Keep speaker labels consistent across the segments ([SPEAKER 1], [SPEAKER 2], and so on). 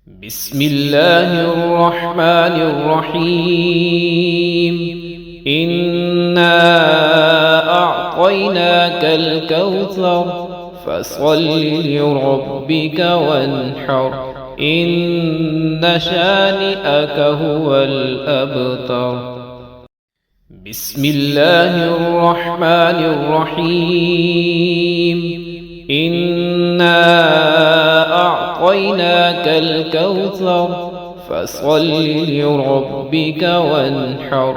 [SPEAKER 1] بسم الله الرحمن الرحيم. إنا أعطيناك الكوثر فصل لربك وانحر إن شانئك هو الأبتر. بسم الله الرحمن الرحيم. إنا أعطيناك الكوثر فصل لربك وانحر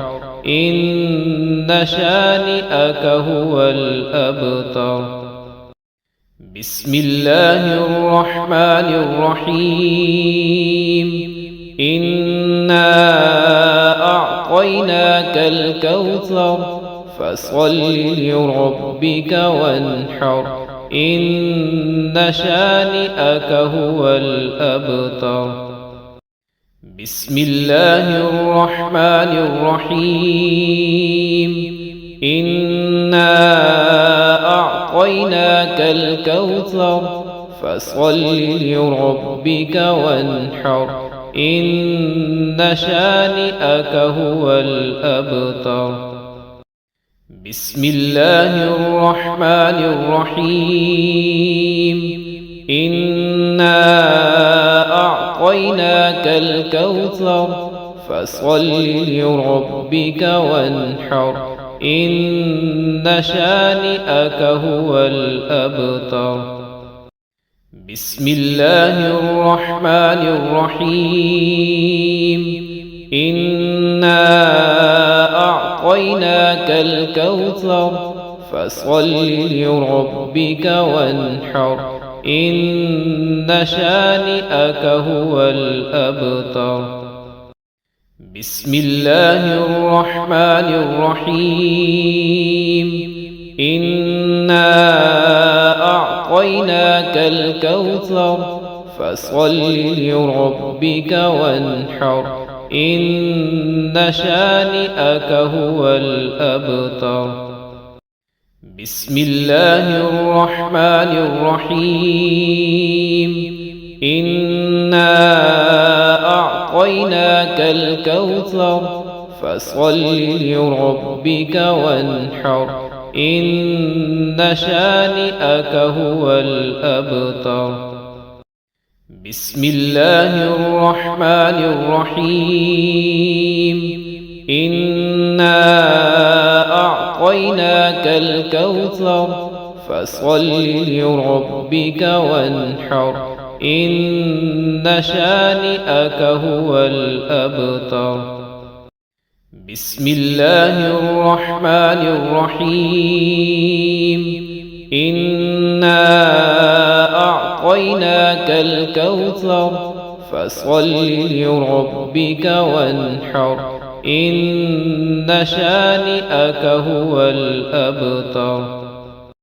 [SPEAKER 1] إن شانئك هو الأبتر. بسم الله الرحمن الرحيم. إنا أعطيناك الكوثر فصل لربك وانحر إن شانئك هو الأبتر. بسم الله الرحمن الرحيم. إنا أعطيناك الكوثر فصل لربك وانحر إن شانئك هو الأبتر. بسم الله الرحمن الرحيم. إنا أعطيناك الكوثر فصل لربك وانحر إن شانئك هو الأبتر. بسم الله الرحمن الرحيم. إنا أعطيناك الكوثر فصل لربك وانحر إن شانئك هو الأبتر. بسم الله الرحمن الرحيم. إنا أعطيناك الكوثر فصل لربك وانحر إن شانئك هو الأبتر. بسم الله الرحمن الرحيم. إنا أعطيناك الكوثر فصل لربك وانحر إن شانئك هو الأبتر. بسم الله الرحمن الرحيم. إنا أعطيناك الكوثر فصل لربك وانحر إن شانئك هو الأبتر. بسم الله الرحمن الرحيم. إنا أعطيناك الكوثر فصل لربك وانحر إن شانئك هو الأبتر.